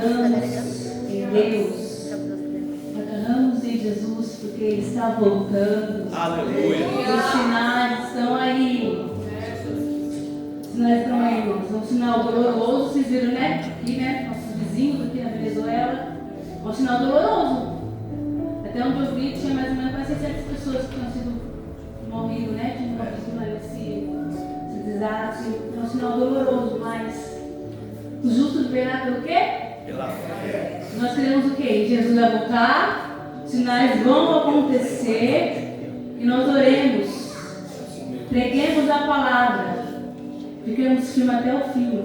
agarramos em Deus, agarramos em Jesus, porque Ele está voltando. Aleluia. Os sinais estão aí. Os sinais estão aí, irmãos. É um sinal doloroso, vocês viram, né? Aqui, né? Nossos vizinhos aqui na Venezuela. É um sinal doloroso. Até onde eu vi, tinha mais ou menos quase 600 pessoas que tinham sido morrido, né? Tinham morrido nesse desastre. É um sinal doloroso, mas o justo viverá pelo quê? Pela fé. Nós queremos o quê? Jesus vai voltar, sinais vão acontecer e nós oremos, preguemos a palavra, fiquemos firmes até o fim.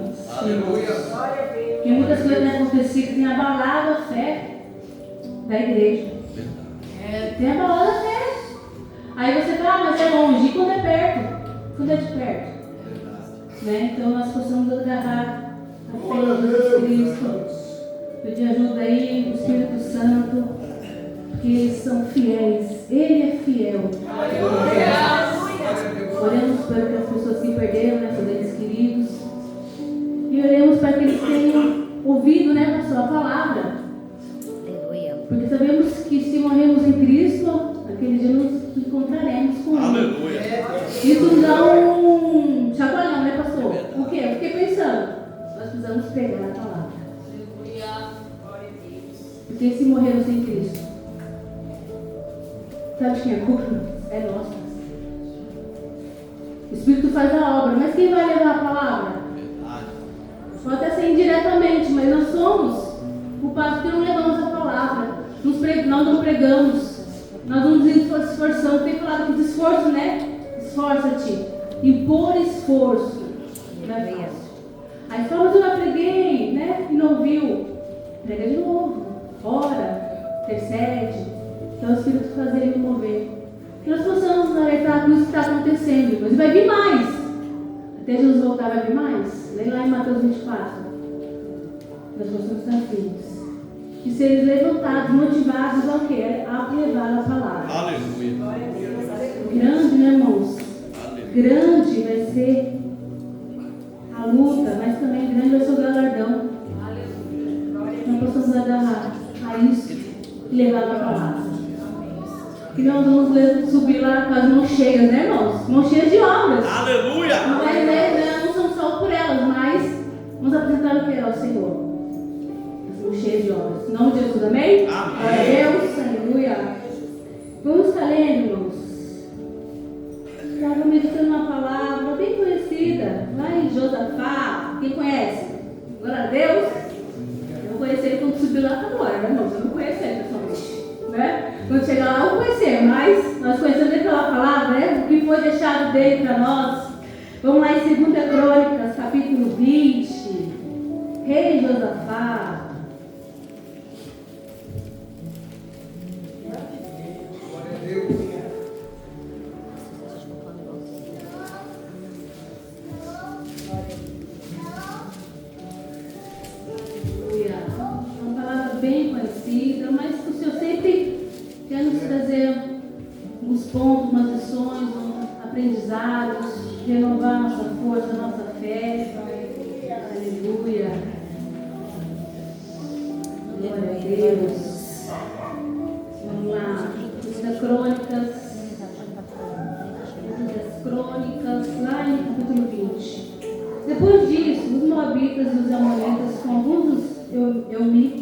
Porque muitas coisas têm acontecido que têm abalado a fé da igreja. Tem abalado a fé. Aí você fala, mas é longe. E quando é perto? Quando é de perto? Né? Então nós possamos agarrar a fé de Jesus Cristo. Pedir ajuda aí, o Espírito Santo, porque eles são fiéis. Ele é fiel. Oremos para que as pessoas se perderam, né, seus entes queridos. E oremos para que eles tenham ouvido, né, pastor, a palavra. Porque sabemos que se morremos em Cristo, aquele dia nos encontraremos com Ele. Aleluia. Isso nos dá um chacoalhão, né, pastor? Por quê? Eu fiquei pensando, nós precisamos pegar a palavra. Porque se morrermos sem Cristo, sabe quem é a culpa? É nossa. O Espírito faz a obra, mas quem vai levar a palavra? Pode até ser indiretamente, mas nós somos culpados porque não levamos a palavra. Nós não pregamos, nós não nos esforçamos. Tem falado aqui de esforço, né? Esforça-te. Impor esforço. Não é fácil. Aí fala, mas eu já preguei, né? E não ouviu. Prega de novo. Ora, intercede. Então o Espírito fazer ele mover. Que nós possamos alertar com isso que está acontecendo. Mas vai vir mais. Até Jesus voltar vai vir mais. Lê lá em Mateus 24. Nós possamos estar firmes. E serem levantados, motivados ao que? A levar a palavra. Aleluia. Grande, né, irmãos? Aleluia. Grande vai ser a luta, mas também grande vai ser o galardão. Não possamos agarrar a isso e levar a palavra. Que nós vamos subir lá com as mãos cheias, né, irmãos? Mãos cheias de obras. Aleluia. Não são só por elas, mas vamos apresentar o que ao Senhor. As mãos cheias de obras. Em nome de Jesus, amém? Amém. Glória a Deus, aleluia. Vamos estar lendo, irmãos. Estava meditando uma palavra bem conhecida, lá em Josafá. Quem conhece? Glória a Deus. Eu conheci ele quando subiu lá para agora, né, irmãos? Eu não conheço ele pessoalmente, né? Quando chegar lá eu vou conhecer, mas nós conhecemos ele pela palavra, né? O que foi deixado dele para nós. Vamos lá em 2 Crônicas, capítulo 20. Rei Josafá. Uma palavra bem conhecida, mas o Senhor sempre quer nos trazer uns pontos, umas lições, aprendizados, renovar nossa força, nossa fé. Aleluia. Glória a Deus. Vamos lá. Crônicas, lá no capítulo 20. Depois disso, os moabitas e os amonitas, com alguns dos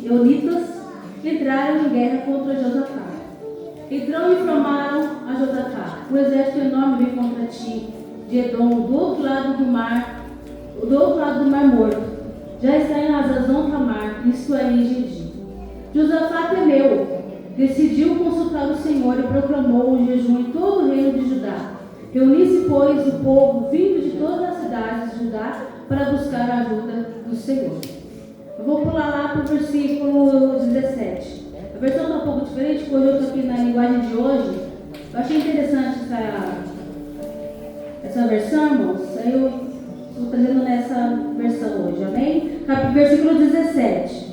eunitas, entraram em guerra contra Josafá. Então informaram a Josafá: o exército enorme vem contra ti, de Edom, do outro lado do mar Morto. Já está em Hazazon Tamar, isto é, em Gedi. Josafá temeu, decidiu consultar o Senhor e proclamou um jejum em todo o reino de Judá. Reuniu-se, pois, o povo vindo de todas as cidades de Judá para buscar a ajuda do Senhor. Eu vou pular lá para o versículo 17. A versão está um pouco diferente, porque eu estou aqui na linguagem de hoje. Eu achei interessante essa versão, irmãos. Aí eu estou trazendo nessa versão hoje, amém? Versículo 17.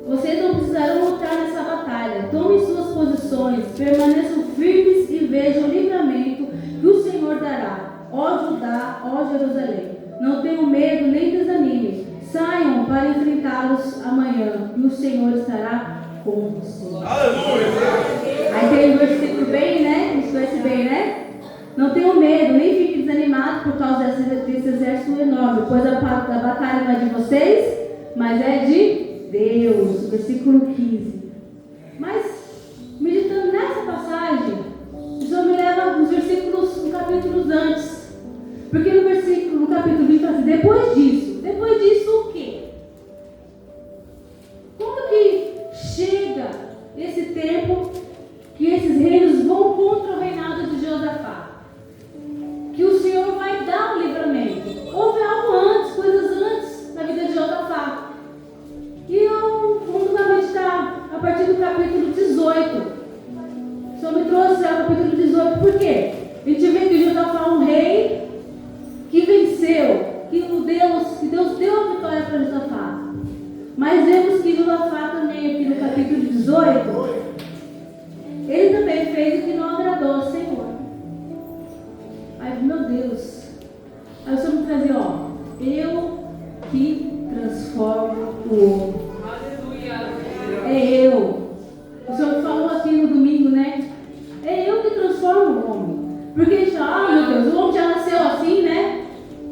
Vocês não precisarão lutar nessa batalha. Tomem suas posições, permaneçam firmes e vejam o livramento que o Senhor dará, ó Judá, ó Jerusalém. Não tenham medo nem desanimem. Saiam para enfrentá-los amanhã, e o Senhor estará com vocês. Aí tem um versículo bem, né? Isso vai ser bem, né? Não tenham medo, nem fiquem desanimados por causa desse exército enorme, pois a batalha não é de vocês, mas é de Deus. Versículo 15. Mas, meditando nessa passagem, o Senhor me leva nos versículos, no capítulo antes. Porque no capítulo 20 fala assim, depois disso o quê? Como que chega esse tempo que esses reinos vão contra o reinado de Josafá? Que o Senhor vai dar um livramento. Houve algo antes, coisas antes na vida de Josafá. E eu vamos meditar a partir do capítulo 18. O Senhor me trouxe ao capítulo 18, por quê? A gente vê que Josafá é um rei que venceu, que Deus deu a vitória para Josafá. Mas vemos que Josafá também, aqui no capítulo 18, ele também fez o que não agradou ao Senhor. Ai, meu Deus. Aí o Senhor me trazia, eu que transformo o homem. É eu. O Senhor falou aqui no domingo, né? É eu que transformo o homem. Porque a gente fala, meu Deus, o homem já nasceu assim, né?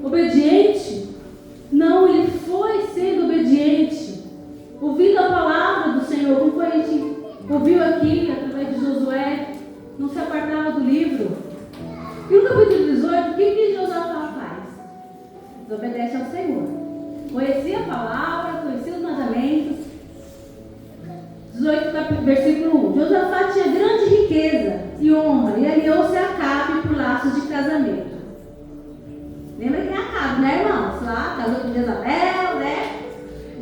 Obediente. Não, ele foi sendo obediente. Ouvindo a palavra do Senhor, como a gente ouviu aqui, através de Josué, não se apartava do livro. E no capítulo 18, o que Josafá faz? Desobedece ao Senhor. Conhecia a palavra, conhecia os mandamentos. 18, versículo 1. Josafá tinha grande riqueza e honra e aliou-se a Acabe por laços de casamento. Lembra que é Acabe, né, irmãos? Lá, casou com Jezabel, né?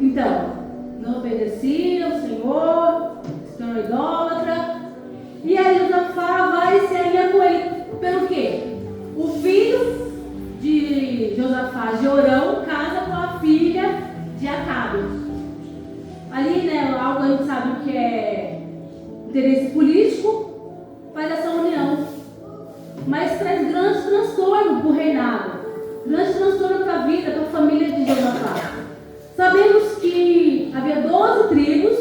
Então, não obedecia ao Senhor, se tornou idólatra. E aí Josafá vai e se alinha com ele. Pelo quê? O filho de Josafá, Jorão, casa com a filha de Acabe. Ali, né, algo a gente sabe que é interesse político, faz essa união. Mas traz grande transtorno para o reinado, grande transtorno para a vida, para a família de Josafá. Sabemos que havia 12 tribos.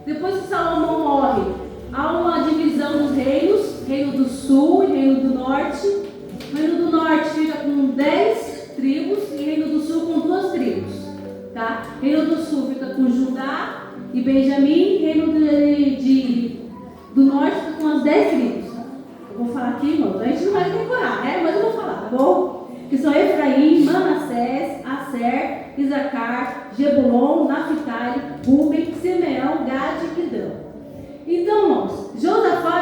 Depois que Salomão morre, há uma divisão dos reinos, reino do sul e reino do norte. O reino do norte fica com 10 tribos e reino do sul com 2 tribos. Tá? Reino do sul fica com Judá e Benjamim, reino do norte fica com as 10 tribos. Eu vou falar aqui, irmão, a gente não vai decorar, né? Mas eu vou falar, tá bom? Que são Efraim, Manassés, Aser, Isacar, Jebulon, Naphtali, Ruben, Simeão, Gade e Quidão. Então, irmãos, Josafá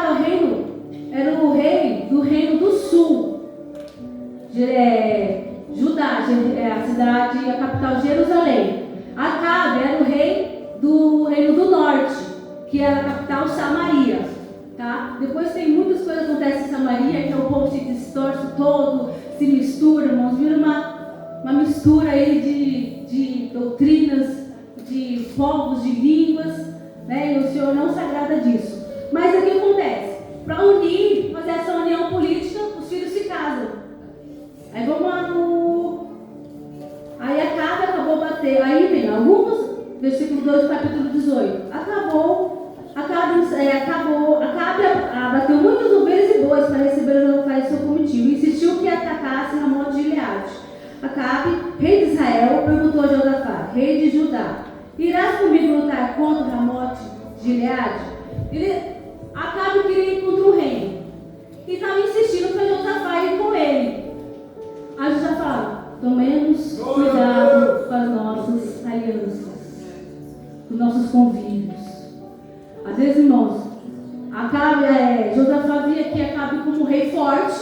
era o rei do reino do sul. Judá, a cidade, a capital Jerusalém. Acabe era o rei do reino do norte, que era a capital Samaria. Tá? Depois tem muitas coisas que acontecem em Samaria, que o povo se distorce todo, se mistura, irmãos, vira uma mistura aí de doutrinas, de povos, de línguas, né? E o Senhor não se agrada disso. Mas o que acontece? Para unir, fazer essa união política, os filhos se casam. Aí vamos lá Aí Acabe acabou bater. Aí vem alguns, versículo 2 do capítulo 18. Acabe abateu muitas ovelhas e bois para receber o Josafá e seu comitiva. E insistiu que atacasse Ramote de Gileade. Acabe, rei de Israel, perguntou a Josafá, rei de Judá: irás comigo lutar contra Ramote de Gileade? Acabe queria ir contra o reino. E estava insistindo para Josafá ir com ele. Aí Josafá fala: tomemos cuidado com as nossas alianças, com os nossos convívios. Às vezes, irmãos, Josafá via que Acabe como um rei forte,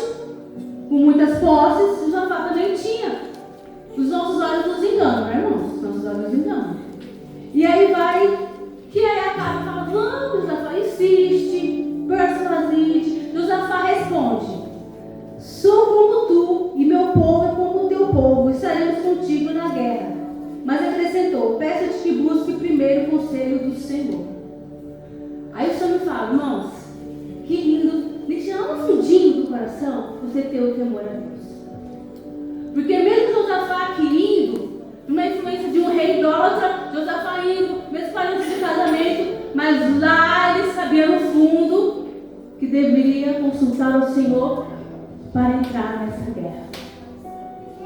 com muitas posses. Josafá também tinha. Os nossos olhos nos enganam, né, irmãos? Os nossos olhos nos enganam. E aí Acabe fala: vamos, Josafá, insiste, persuasite. Josafá responde: sou como tu, e meu povo é como o teu povo, estaremos contigo na guerra. Mas acrescentou: peço-te que busque primeiro o conselho do Senhor. Aí o Senhor me fala: irmãos, que lindo, me tirar no fundinho do coração você ter o temor a Deus. Porque mesmo Josafá querindo, numa influência consultar ao Senhor para entrar nessa guerra.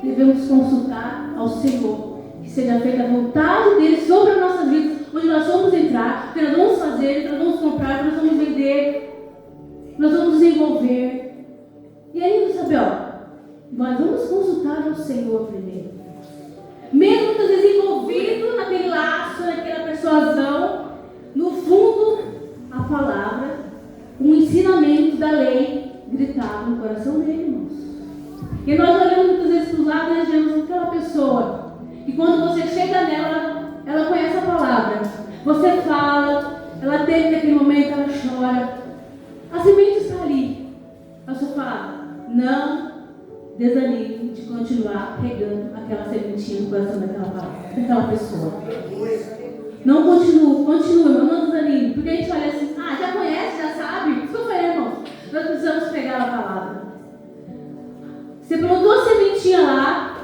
Devemos consultar ao Senhor, que seja feita a vontade dele sobre as nossas vidas, onde nós vamos entrar, o que nós vamos fazer, o que nós vamos comprar, o que nós vamos vender, nós vamos desenvolver. E aí, lindo saber, nós vamos consultar ao Senhor primeiro. Mesmo muitas vezes envolvido naquele laço, naquela persuasão, no fundo, a palavra, o ensinamento da lei gritava no coração dele, irmãos. E nós olhamos muitas vezes para os lados e vemos aquela pessoa que quando você chega nela, ela conhece a palavra. Você fala, ela teve naquele momento, ela chora. A semente está ali. Ela só fala, não desanime de continuar regando aquela sementinha no coração daquela pessoa. Não continue, não desanime. Porque a gente olha assim, já conhece, já sabe. Desculpa aí, irmãos. Nós precisamos pegar a palavra. Você plantou a sementinha lá,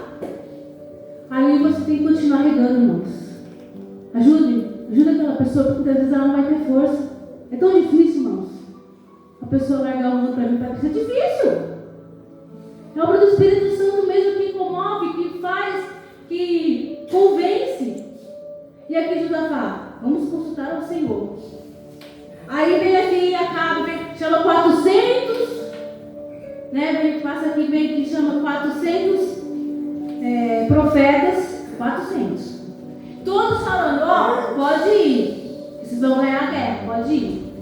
aí você tem que continuar regando, irmãos. Ajuda aquela pessoa, porque muitas vezes ela não vai ter força. É tão difícil, irmãos. A pessoa largar o mundo para mim, isso é difícil. É obra do Espírito Santo mesmo que comove, que faz, que convence. E aqui Josafá, vamos consultar ao Senhor. Aí vem aqui Acabe, chama 400, né? Passa aqui, vem aqui, chama 400 profetas, 400. Todos falando, pode ir. Vocês vão ganhar a guerra, pode ir.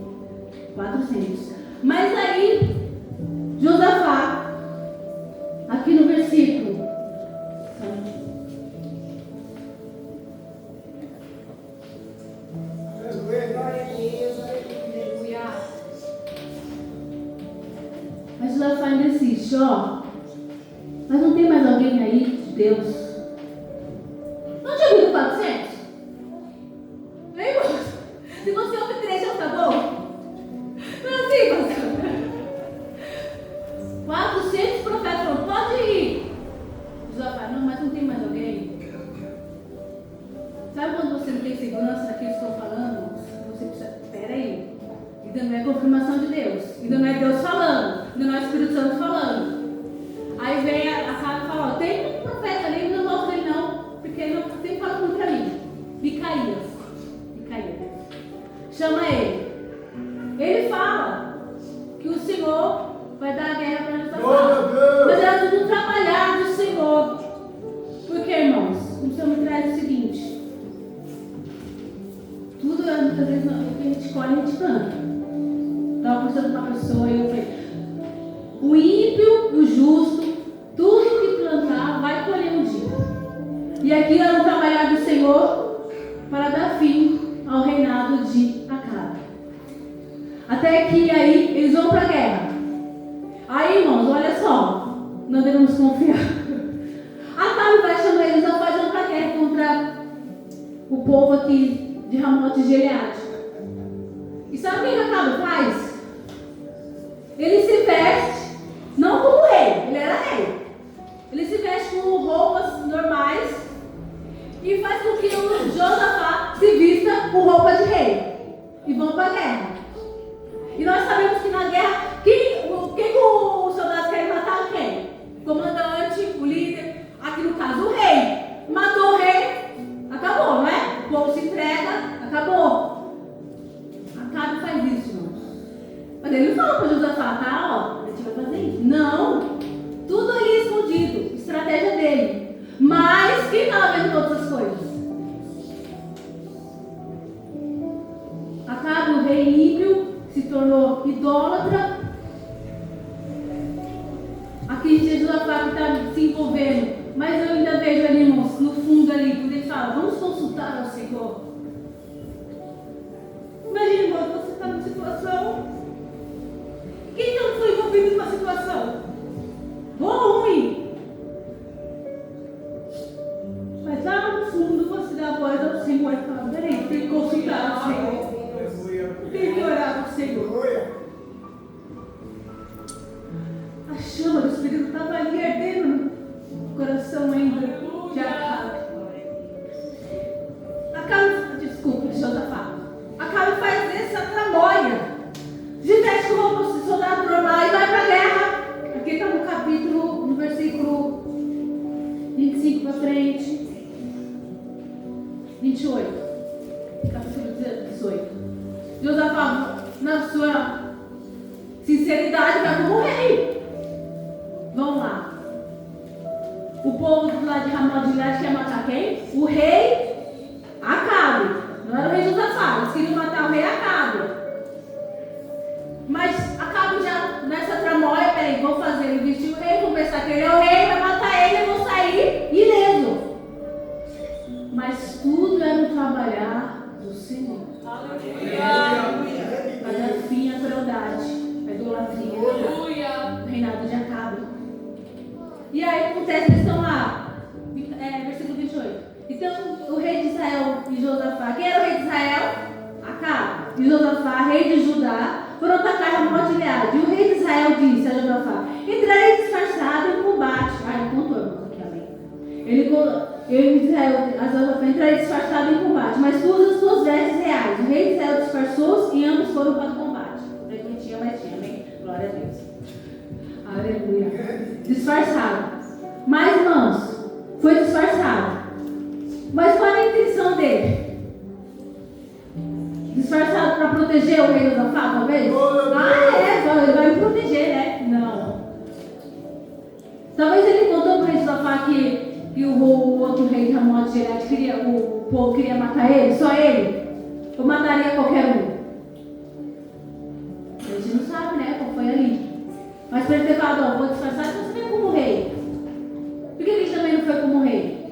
400. Mas aí, Josafá, aqui no versículo. Mas Josafá ainda insiste, mas não tem mais alguém aí de Deus. Não tinha ouvido 400? Vem, moço. Se você ouve 3, já tá bom? Não é assim, pastor. 400 profetas falaram, pode ir. Josafá, não, mas não tem mais alguém. Sabe quando você não tem segurança daquilo que estou falando? Você precisa, peraí. Ainda não é confirmação de Deus. Ainda não é Deus falando. Ainda não é o Espírito Santo falando. Aí vem a Sara e fala, tem um profeta ali, não gosto dele não. Porque ele sempre fala contra mim. Micaías. Chama ele. Ele fala que o Senhor vai dar a guerra para Josafá. Mas era tudo trabalhar do Senhor. Porque, irmãos, o Senhor me traz o seguinte. Tudo, muitas vezes, o que a gente colhe, a gente planta. Estava conversando com uma pessoa e eu falei, o ímpio, o justo, tudo que plantar vai colher um dia. E aqui era o trabalhar do Senhor para dar fim ao reinado de Acabe. Até que aí eles vão para a guerra. Aí, irmãos, olha só, nós devemos confiar. Acabe vai chamar eles, não vão para a guerra contra o povo aqui de Ramote de Gileade. E sabe o que Acabe faz? Ele se veste, não como rei, ele era rei. Ele se veste com roupas normais e faz com que o Josafá se vista com roupa de rei. E vão para a guerra. E nós sabemos que na guerra, quem os soldados querem matar? Quem? O comandante, o líder, aqui no caso o rei. Matou o rei, acabou, não é? O povo se entrega, acabou. Acabe faz isso, irmãos. Mas ele não fala para Josafá, a gente vai fazer isso. Não, tudo ali escondido, estratégia dele. Mas quem estava vendo todas as coisas? Acabe, o rei ímpio, se tornou idólatra. Aqui Josafá que está se envolvendo. Mas eu ainda vejo ali, irmãos, no fundo ali, quando ele fala, vamos consultar ao Senhor. Imagina, irmão, você está numa situação. Quem não foi envolvido numa situação? Boa ou ruim? Mas lá no fundo você dá a voz ao Senhor e fala, peraí, tem que consultar ao Senhor. Tem que orar ao Senhor. A chama do Espírito estava ali ardendo no coração ainda de Acabe. Desculpa, Josafá. Acabe faz essa tramóia. De veste com roupa de soldado normal e vai 28, capítulo 18. Josafá, na sua sinceridade, vai como rei. Vamos lá. O povo do lado de Ramá de Gileade quer matar quem? O rei Acabe. Não era o rei Josafá, eles queriam matar o rei Acabe. Mas Acabe já nessa tramóia, peraí, vou fazer, ele vestiu o rei, vou pensar que ele é o rei, vai matar ele, eu vou sair ileso. Mas tudo era um trabalhar do Senhor. Para dar fim à crueldade, à idolatria, o reinado de Acabe. E aí acontece, eles estão lá, versículo 28. Então o rei de Israel e Josafá, quem era o rei de Israel? Acabe. E Josafá, rei de Judá, foram atacar Ramá de Gileade. E o rei de Israel disse a Josafá: entrarei disfarçado em combate. Ele contou, irmãos, aqui, amém. Ele de Israel, a Josafá, entrarei disfarçado em combate, mas tu usa as suas vestes reais. O rei de Israel disfarçou-se e ambos foram para o combate. Não tinha, mas tinha, amém? Glória a Deus. Aleluia. Disfarçado. Mas, irmãos, foi disfarçado. Mas qual era a intenção dele? Disfarçado para proteger o rei Josafá, talvez? Ele vai me proteger, né? Não. Talvez ele contou para o rei Josafá que o outro rei de Ramá de Gileade o povo queria matar ele, só ele. Ou mataria qualquer um. A gente não sabe, né? Qual foi ali. Mas para ele ter falado, vou disfarçar, então você vem como rei. Por que ele também não foi como rei?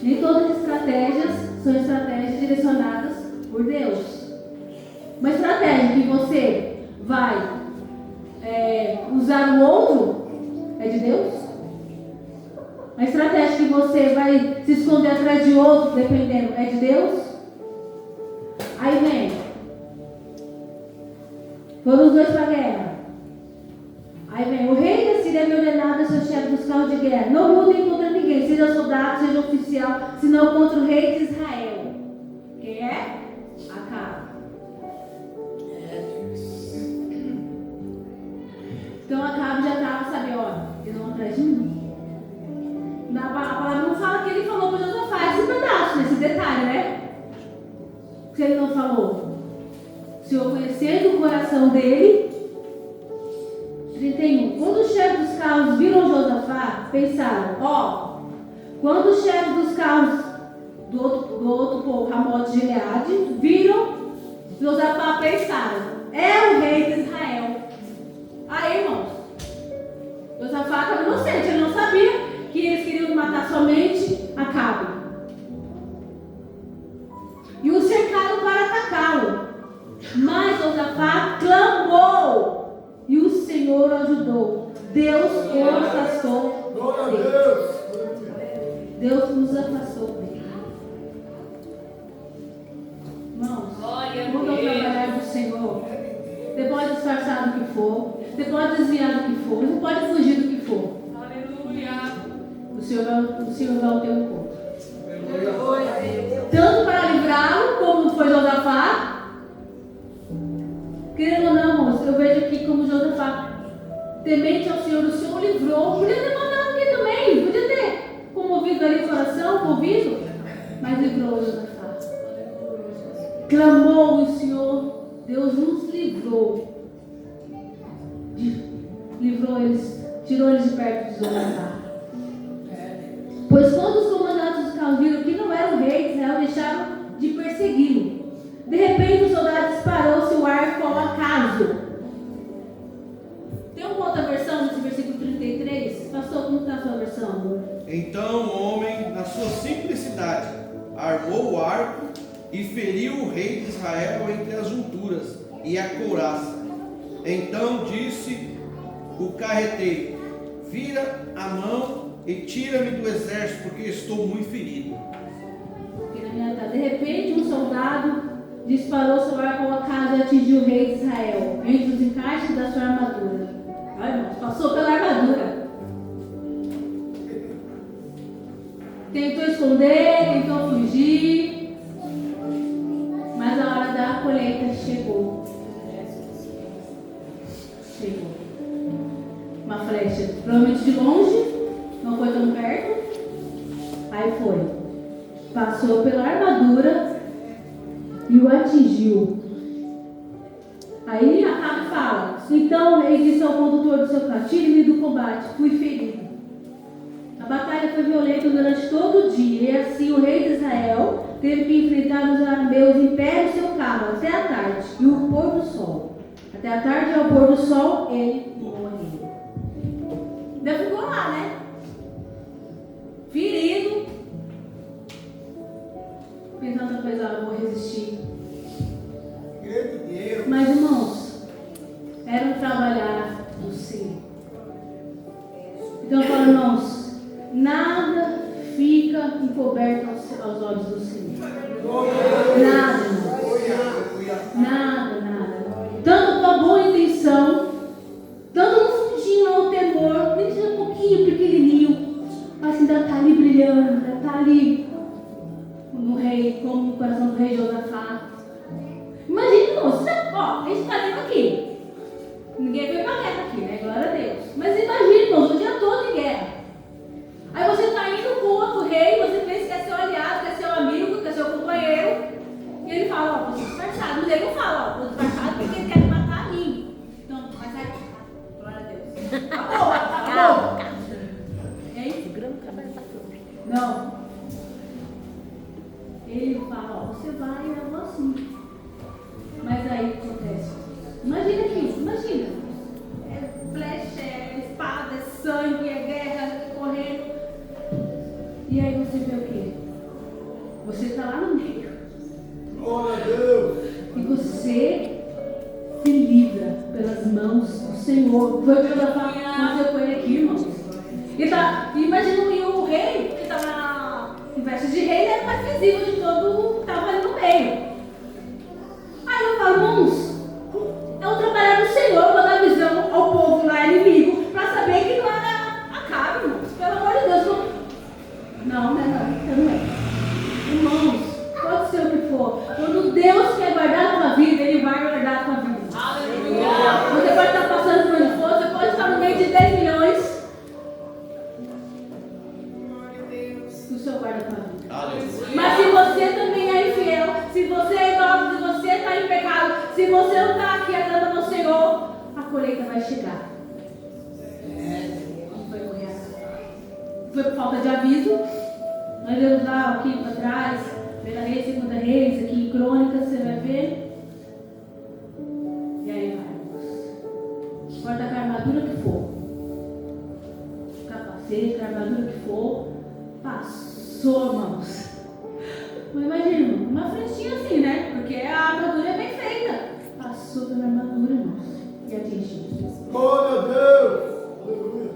Nem todas as estratégias são estratégias direcionadas por Deus. Uma estratégia que você vai usar o outro é de Deus. A estratégia que você vai se esconder atrás de outro, dependendo, é de Deus. Aí vem. Foram os dois para a guerra. Aí vem, o rei da Síria havia ordenado a seus chefes dos carros de guerra: não lutem contra ninguém, seja soldado, seja oficial, senão contra o rei de Israel. Quem é? Acabe. Então Acabe já estava, sabe, eles vão atrás de mim. A palavra não fala que ele falou para Josafá esse pedaço, esse detalhe, né? Se ele não falou. O Senhor, conhecendo o coração dele. 31. Quando os chefes dos carros viram Josafá, pensaram: quando os chefes dos carros do outro povo, Ramá de Gileade, viram Josafá, pensaram: é o rei de Israel. Aí, irmãos, Josafá estava inocente, ele não sabia que eles queriam matar somente Acabe. E o cercaram para atacá-lo. Mas Josafá clamou. E o Senhor ajudou. Deus o afastou dele. Deus nos afastou dele. Irmãos, quando eu trabalhar do Senhor, você pode disfarçar do que for, você pode desviar do que for, você pode fugir do que for. Aleluia. O Senhor vai ao teu encontro. Tanto para livrá-lo, como foi Josafá. Querendo ou não, irmãos, eu vejo aqui como Josafá, temente ao Senhor, o Senhor livrou. Podia ter mandado aqui também, podia ter comovido ali o coração, comovido, mas livrou Josafá. Clamou o Senhor, Deus nos livrou. Livrou eles, tirou eles de perto de Josafá. Pois quando os comandantes dos carros viram que não era o rei de Israel, deixaram de persegui-lo. De repente, o soldado disparou-se o arco ao acaso. Tem uma outra versão nesse versículo 33? Pastor, como está a sua versão, amor? Então o homem, na sua simplicidade, armou o arco e feriu o rei de Israel entre as junturas e a couraça. Então disse o carreteiro: vira a mão e tira-me do exército, porque estou muito ferido. De repente, um soldado disparou seu arco ao acaso e atingiu o rei de Israel, entre os encaixes da sua armadura. Olha, irmãos, passou pela armadura. Tentou esconder, tentou fugir, mas a hora da colheita chegou. Uma flecha, provavelmente de longe, não foi tão perto. foi? Passou pela armadura e o atingiu. Aí Acabe fala: então o rei disse ao condutor do seu carro: tire-me do combate, fui ferido. A batalha foi violenta durante todo o dia, e assim o rei de Israel teve que enfrentar os arameus em pé no seu carro até a tarde e o pôr do sol. Até a tarde e ao pôr do sol ele morreu. Ainda ficou lá, né? Ferido. Pensando coisa, eu vou resistir. Mas, irmãos, era um trabalhar do Senhor. Então eu falo, irmãos, nada fica encoberto aos olhos do Senhor. Nada, irmãos. Nada. Tanto com a boa intenção, tanto no fundinho, no temor, nem seja um pouquinho pequenininho, mas ainda está ali brilhando, ainda está ali no rei, como no coração do rei Josafá. Imagina, irmãos, ó, a gente está lendo aqui. Ninguém foi pra guerra aqui, né? Glória a Deus. Mas imagina, irmãos, o dia todo em guerra. Aí você está indo com outro rei, você pensa que é seu aliado, que é seu amigo, que é seu companheiro. E ele fala, ó, você é disfarçado. Mas ele não fala, ó, você é disfarçado porque ele quer me matar a mim. Então, mas sai. Glória a Deus. Acabou. É isso? Não. Ele fala, ó, você vai, eu vou assim. Mas aí o que acontece? Imagina aqui, imagina. É flecha, é espada, é sangue, é guerra, é correndo. E aí você vê o quê? Você está lá no meio. Glória a Deus. E você se livra pelas mãos do Senhor. Foi o que eu estava falando com ele aqui, irmãos. Imagina o rei, que estava em vestes de rei, era mais visível de todo, estava ali no meio. Aí eu falo, irmãos, é o trabalhar do Senhor para dar visão ao povo lá inimigo, para saber que não era Acabe, irmãos. Pelo amor de Deus. Não é. Irmãos, pode ser o que for. Quando Deus quer guardar a tua vida, Ele vai guardar a tua vida. Aleluia. Você pode estar passando por onde for, você pode estar no meio de 10 milhões. O Senhor guarda a tua vida. Aleluia. Mas se você também é infiel, se você é idólatra, se você está em pecado, se você não está aqui agradando ao Senhor, a colheita vai chegar. Não foi correr atrás. Foi por falta de aviso. Nós vemos lá aqui para trás, Primeira Reis, Segunda Reis, aqui em Crônicas, você vai ver. E aí vai, irmãos. Importa com a armadura que for, capacete, a armadura que for, passou, irmãos. Mas imagina, irmão, uma flechinha assim, né? Porque a armadura é bem feita. Passou pela armadura, irmãos, e atingiu. Glória a Deus. Aleluia.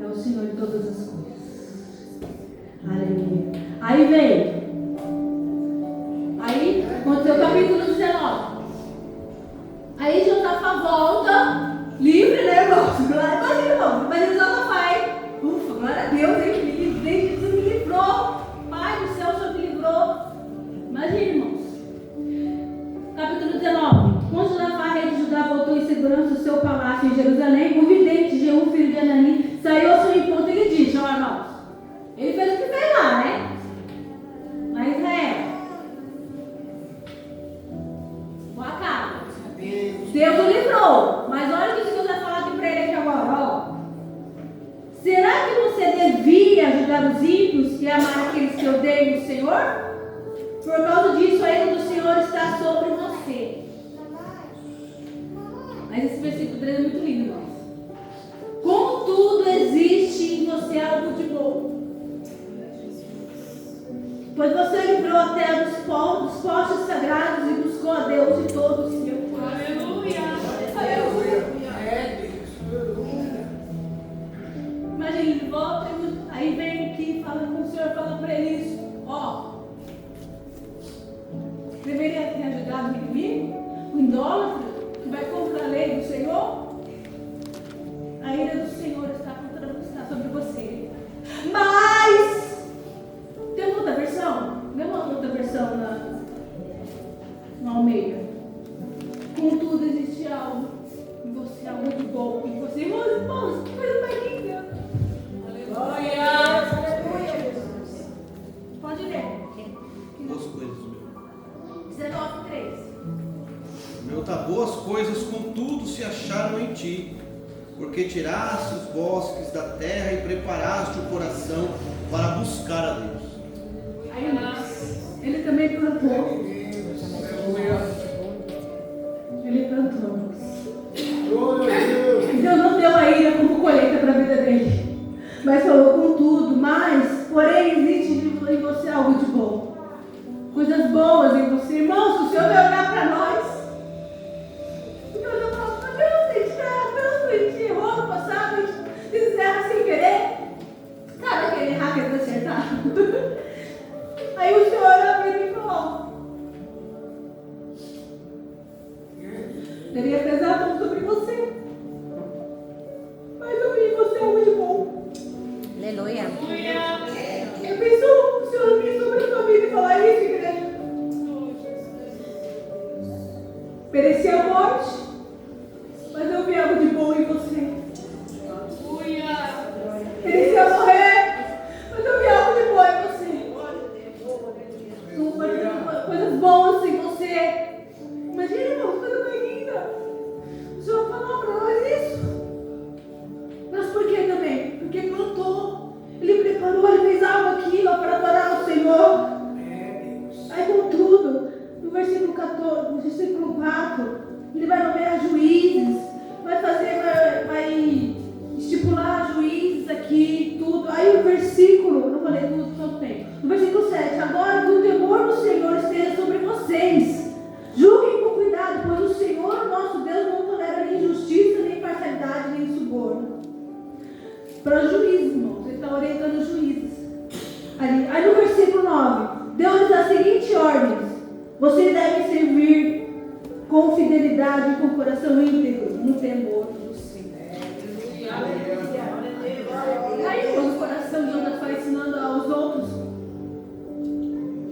É o Senhor de todas as coisas. Aleluia. Aí vem. Aí aconteceu o capítulo 19. Aí Josafá volta, livre, né, irmãos? Imagina, irmão. Imagina Josafá. Ufa, glória a Deus, hein? Jesus me livrou. Pai do céu, o Senhor me livrou. Imagina, irmãos. Capítulo 19. Quando Josafá, rei de Judá, voltou em segurança do seu palácio em Jerusalém, o vidente Jeú, filho de Anani, saiu ao seu encontro e lhe disse, ó, irmãos, ele fez o que fez lá, né? Lá em Israel. O Acabe. Deus o livrou. Mas olha o que Deus vai falar aqui para ele aqui agora, ó. Será que você devia ajudar os ímpios e amar aqueles que odeiam o Senhor? Por causa disso, a ira do Senhor está sobre você. Mas esse versículo 3 é muito lindo, irmãos. Contudo, existe em você algo de bom. Pois você livrou a terra dos postes sagrados e buscou a Deus de todo o seu coração. Aleluia! Imagina, ele volta, aí vem aqui, fala com o Senhor, fala para ele isso. Ó, deveria ter ajudado o inimigo, o idólatra, que vai contra a lei do Senhor. A ira do Senhor está sobre você. Mas tem uma outra versão? Dê uma outra versão na Almeida. Contudo, existe algo em você, algo de bom em você. Irmãos, que coisa mais linda. Aleluia. porque tiraste os bosques da terra e preparaste o coração para buscar a Deus. Aí ele também plantou. Ele plantou. Deus não deu a ira como colheita para a vida dele, mas falou: contudo, mas, porém, existe em você algo de bom, coisas boas em você. Irmãos, se o Senhor vai olhar para nós, então eu falo: Deus, a gente erra tanto, a gente errou no passado, a gente erra sem querer. Sabe aquele errar querendo acertar? Aí o Senhor olha para mim e falou: deveria pesar tudo sobre você, mas eu vi em você algo de bom. Aleluia. Eu penso, o Senhor me sobre a sua vida e falar isso, igreja. Merecia a morte, mas eu vi algo de bom em você. Merecia morrer, mas eu vi algo de bom em você. Coisas boas em você. Imagina, irmão, coisa mais linda. O Senhor falou para nós isso. Mas por que também? Porque plantou. Ele preparou, ele fez algo aqui ó, para adorar o Senhor. Aí, contudo, no versículo 14, no versículo 4, ele vai nomear juízes, vai estipular juízes aqui, tudo. Aí o versículo, não falei tudo, só tem. No versículo 7, agora que o temor do Senhor esteja sobre vocês. Julguem com cuidado, pois o Senhor, nosso Deus, não tolera nem injustiça, nem parcialidade, nem suborno. Para os juízes, irmãos, ele está orientando os juízes. Aí no versículo 9, deu-lhes a seguinte ordem: vocês devem servir com fidelidade e com coração íntegro, no temor do Senhor. Aí, irmãos, o coração de Deus está ensinando aos outros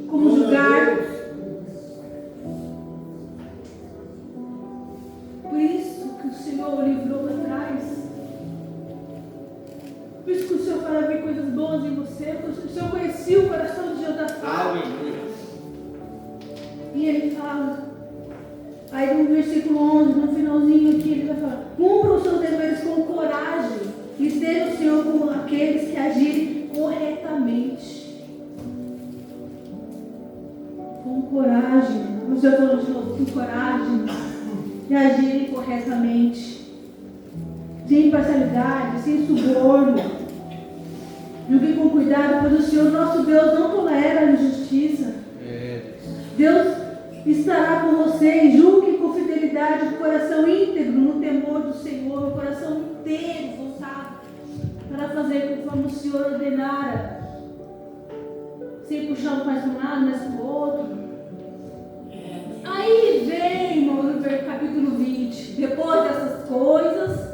como julgar. Por isso que o Senhor o livrou lá atrás. Por isso que o Senhor fala ver coisas boas em você. Por isso que o Senhor conhecia o coração de Josafá. Aleluia. E ele fala, aí no versículo 11, no finalzinho aqui, ele vai falar: cumpram os seus deveres com coragem e estejam o Senhor como aqueles que agirem corretamente. Com coragem. O Senhor falou de novo: com coragem e agirem corretamente, sem imparcialidade, sem suborno. Julguem com cuidado, pois o Senhor nosso Deus não tolera a injustiça. Deus estará com vocês. Julguem com fidelidade, com o coração íntegro, no temor do Senhor, o coração inteiro voltado para fazer conforme o Senhor ordenara, sem puxar um mais para um lado, mais para o outro. Aí vem, irmão, no capítulo 20, depois dessas coisas,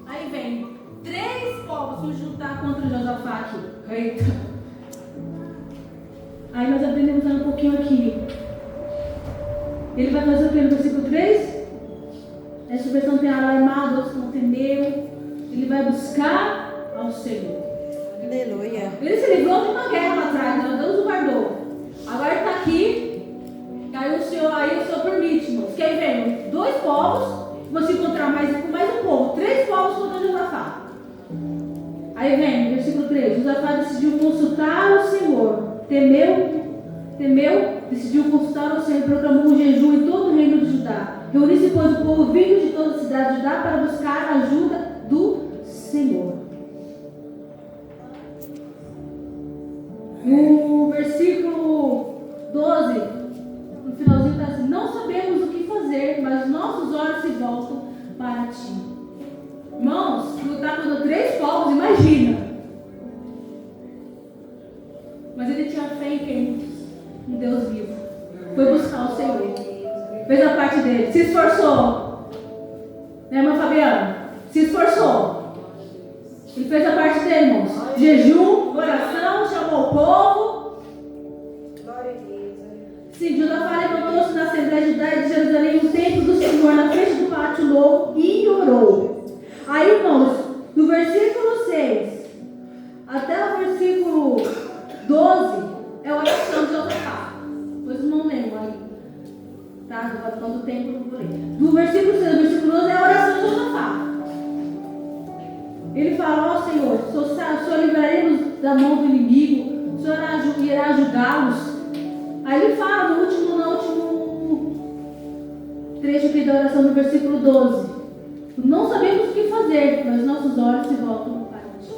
aí vem 3 povos se juntar contra Josafá aqui. Eita. Aí nós aprendemos um pouquinho aqui. Ele vai fazer o que no versículo 3? Essa versão tem alarmado, outros não temeu. Ele vai buscar ao Senhor. Aleluia. Ele se livrou de uma guerra lá atrás, né? Deus o guardou. Agora ele está aqui. Aí o Senhor permite, irmãos. Que aí vem 2 povos, vão se encontrar mais um povo. 3 povos contra Josafá. Aí vem, versículo 3. Josafá decidiu consultar o Senhor. Temeu, decidiu consultar o Senhor e proclamou um jejum em todo o reino de Judá. Reuniu-se, pois, o povo vindo de toda a cidade de Judá para buscar a ajuda do Senhor. No versículo 12, no finalzinho está assim: não sabemos o que fazer, mas nossos olhos se voltam para ti. Irmãos, lutar contra 3 povos, imagina. Mas ele tinha fé em quem? Em Deus vivo. Foi buscar o Senhor. Fez a parte dele. Se esforçou. Né, irmã Fabiana? Se esforçou. Ele fez a parte dele, irmãos. Jejum, oração, chamou o povo. Sim, Josafá levantou-se na Assembleia de Judá e de Jerusalém no templo do Senhor, na frente do pátio novo, e orou. Aí, irmãos, do versículo 6 até o versículo 12 é a oração de Josafá. Tá? Agora todo o tempo não vou ler. Do versículo 6 ao versículo 12 é a oração de Josafá. Ele fala: ó Senhor, o Senhor livraria-nos da mão do inimigo, o Senhor irá julgá-los. Aí ele fala no último trecho aqui da oração, no versículo 12: não sabemos o que fazer, mas nossos olhos se voltam para ti.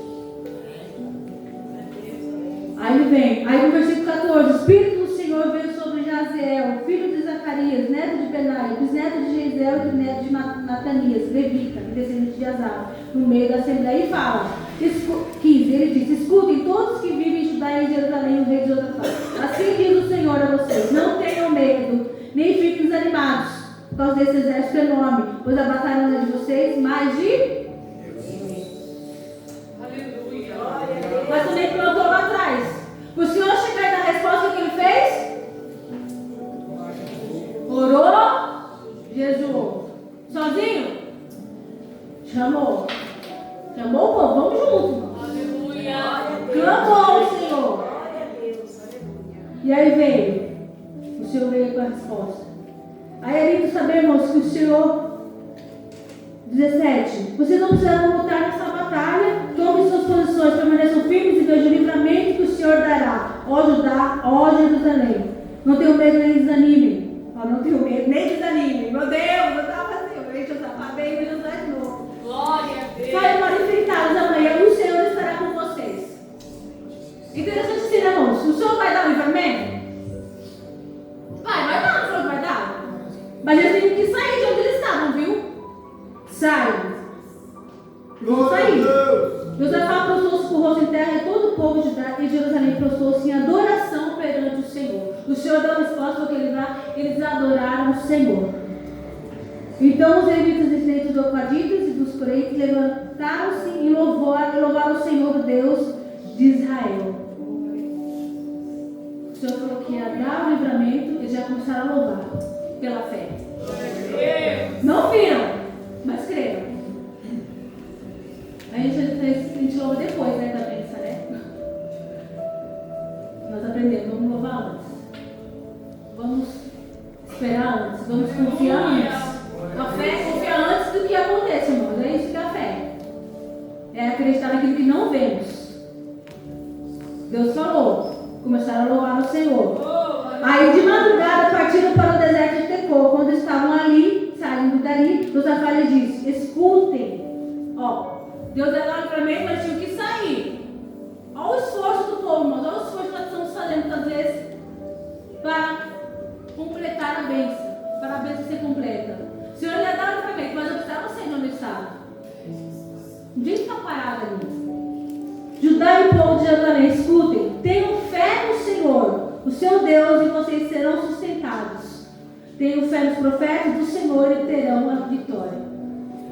Aí ele vem, aí no versículo 14: o Espírito do Senhor veio sobre Jaziel, filho de Zacarias, neto de Benaia, bisneto de Jeziel e neto de Natanias, levita, descendente de Azar, no meio da assembleia, e fala: 15, ele diz: escutem todos que vivem em Judá e em Jerusalém, o rei de Josafá. Assim diz o Senhor a vocês: não tenham medo, nem fiquem desanimados por causa desse exército enorme, pois a batalha não é de vocês, mas de aleluia. Mas também plantou lá atrás. O Senhor chegar e dar a resposta, o que ele fez? Orou, jejuou. Sozinho? Chamou o povo, vamos junto. Aleluia. Clamou o Senhor. E aí veio. O Senhor veio com a resposta. Aí é lindo saber, irmãos, que o Senhor, 17, vocês não precisam lutar nessa batalha. Tomem suas posições, permaneçam firmes e vejam o livramento que o Senhor dará. Ó Judá, ó Jerusalém. Não tenham medo nem desanimem. Não tenho medo nem desanimem. Meu Deus, eu estava assim, eu vejo Josafá bem e José de novo. Glória a Deus. Vai para enfrentá-los amanhã, o Senhor estará com vocês. Interessante assim, né, irmãos? O Senhor vai dar o livramento? Vai dar, o Senhor vai dar. Mas eles têm que sair de onde eles estavam, viu? Saiam. Vão sair. Josafá prostrou-se com o rosto em terra e todo o povo de Judá e Jerusalém prostrou-se em adoração perante o Senhor. O Senhor deu a resposta porque eles adoraram o Senhor. Então os levitas, descendentes dos Ocaditas e dos Coreitas, levantaram-se e louvaram o Senhor, Deus de Israel. O Senhor falou que ia dar o livramento e já começaram a louvar pela fé. Não viram, mas creram. A gente louva depois, né, da bênção, né? Nós aprendemos, vamos louvar antes. Vamos esperar antes, vamos confiar antes. A fé é confiar antes do que acontece, irmãos. É isso que é a fé. É acreditar naquilo que não vemos. Deus falou, começaram a louvar o Senhor. Aí de madrugada partiram para o deserto de Tecoa. Quando estavam ali, saindo dali, Josafá lhe disse: escutem. Ó, Deus é lá para mim, mas tinha que sair. Olha o esforço do povo, irmãos. Olha o esforço que nós estamos fazendo muitas vezes para completar a bênção, para a bênção ser completa. O Senhor ia dar o livramento, mas eu precisava sair onde eu estava. Ninguém está parado ali. Judá e o povo de Jerusalém, escutem, tenham fé no Senhor, o seu Deus, e vocês serão sustentados. Tenham fé nos profetas do Senhor e terão a vitória.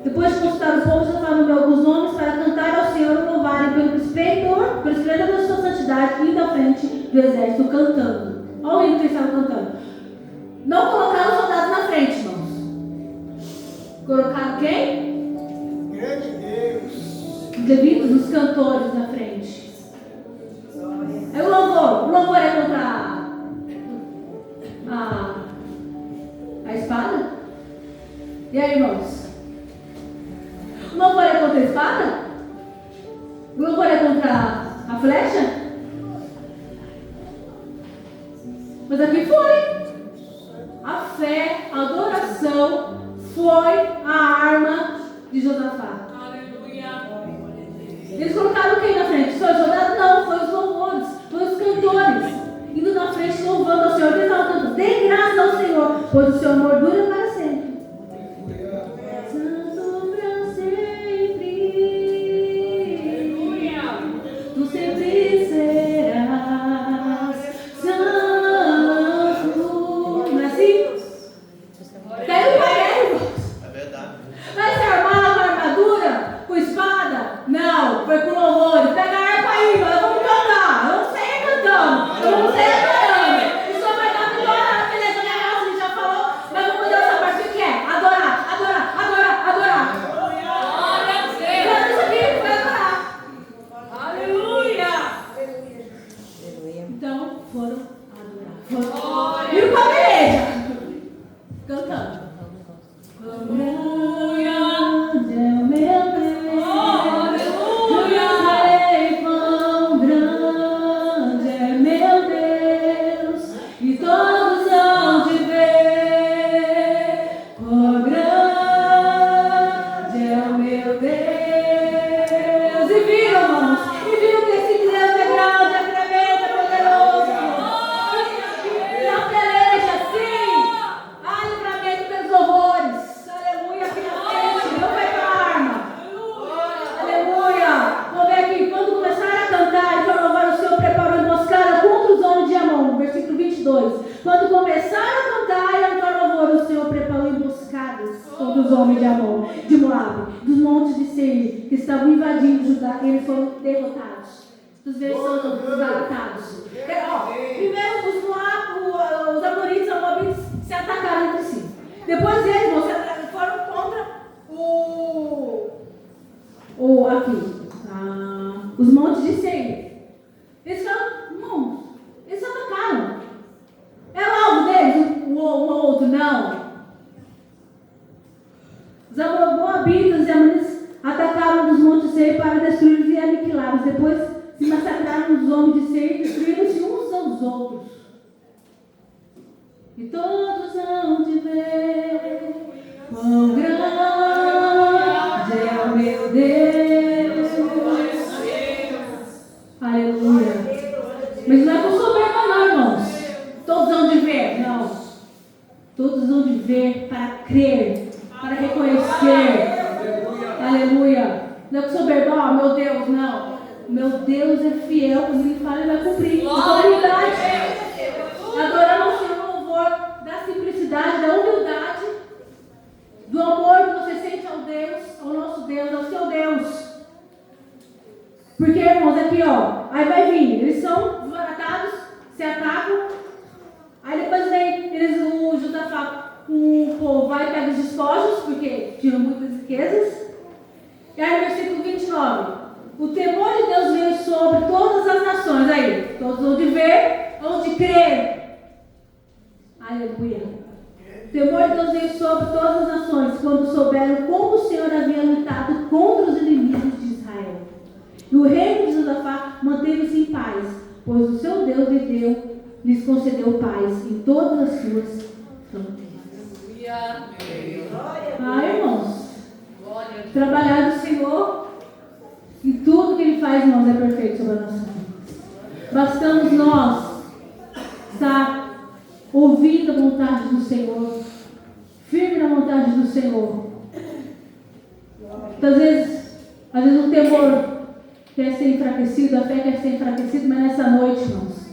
Depois de consultar o povo, Josafá nomeou alguns nomes para cantar ao Senhor e louvarem pelo esplendor da sua santidade, indo à frente do exército cantando. Olha o hino que eles estavam cantando. Não colocaram os soldados na frente, irmãos. Colocaram quem? Grande Deus. Os levitas, os cantores na frente. Aí o louvor é contra a espada? E aí, irmãos? O louvor é contra a espada? O louvor é contra a flecha? Mas aqui foi. A fé, a adoração foi a arma de Josafá. Aleluia. Eles colocaram quem na frente? Só os soldados? Não, foi os louvores, foi os cantores. Indo na frente louvando ao Senhor. Eles estavam cantando: dê graças ao Senhor, pois o seu amor dura para sempre. Santo para sempre. Aleluia. Tu sempre serás santo. Não é assim? Caiu em pé, É verdade. vai se armar com armadura? Com espada? Não, foi com louvor. Pega a harpa aí, nós vamos cantar. Eu não sei cantando, eu não sei adorando. O Senhor vai dar vitória na beleza da raça, a gente já falou. Mas vamos poder essa dos homens de Amon, de Moabe, dos montes de Seir, que estavam invadindo Judá, eles foram derrotados. Os versões derrotados. Primeiro os amonitas e os moabitas se atacaram entre si. Depois eles foram contra os montes de Seir. Eles falaram, eles se atacaram. É o alvo deles, um ou outro, não. Os moabitas e amonitas atacaram os montes de Seir para destruí-los e aniquilá-los. Depois se massacraram os homens de Seir e destruíram-se uns aos outros. E todos hão de ver quão grande é o meu Deus. Aleluia. Mas não é com soberba não, irmãos. Todos hão de ver, não. Todos hão de ver para crer, para reconhecer. Aleluia. Não é com soberba, meu Deus, não. Meu Deus é fiel, quando Ele fala, Ele vai cumprir. Então, humildade. Adorando o Senhor no louvor da simplicidade, da humildade, do amor que você sente ao Deus, ao nosso Deus, ao seu Deus. Porque, irmãos, aqui, aí vai vir, eles são desbaratados, se atacam, aí depois vem, o Josafá, o povo vai pegar os despojos, porque tinham muitas riquezas. E aí no versículo 29, o temor de Deus veio sobre todas as nações, aí, todos vão de ver, vão de crer. Aleluia. O temor de Deus veio sobre todas as nações, quando souberam como o Senhor havia lutado contra os inimigos de Israel. E o reino de Josafá manteve-se em paz, pois o seu Deus lhes concedeu paz em todas as suas fronteiras. Irmãos, trabalhar do Senhor e tudo que Ele faz, irmãos, é perfeito sobre a nossa vida. Bastamos nós estar ouvindo a vontade do Senhor, firme na vontade do Senhor. Às vezes o temor quer ser enfraquecido, a fé quer ser enfraquecida, mas nessa noite, irmãos,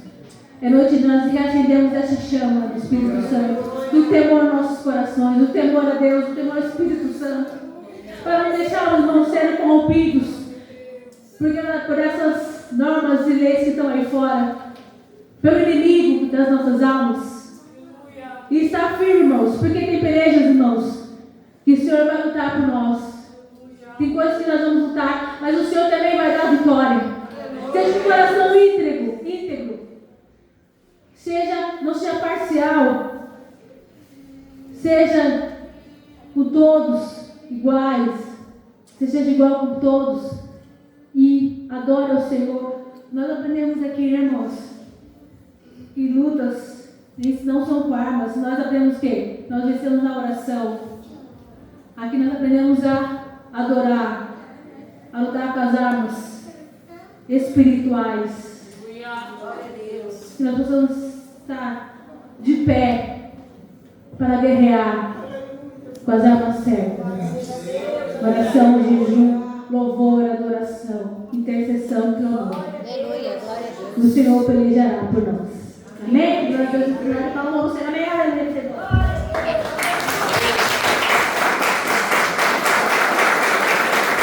é noite de nós reacendemos essa chama do Espírito Santo, do temor nos nossos corações, do temor a Deus, do temor ao Espírito Santo, para não deixar os irmãos serem corrompidos por essas normas e leis que estão aí fora, pelo inimigo das nossas almas. E estar firme, irmãos, porque tem pelejas, irmãos, que o Senhor vai lutar por nós. Tem coisas que nós vamos lutar, mas o Senhor também vai dar vitória. Seja um coração íntegro. Não seja parcial. Seja com todos iguais. Seja igual com todos. E adore ao Senhor. Nós aprendemos aqui, irmãos, que lutas não são com armas. Nós aprendemos o quê? Nós vencemos na oração. Aqui nós aprendemos a adorar, a lutar com as armas espirituais. Que nós possamos estar de pé para guerrear com as armas certas. Oração, jejum, louvor, adoração, intercessão, clamor. Aleluia, glória a Deus. O Senhor pelejará por nós. Amém? Glória a Deus. Amém.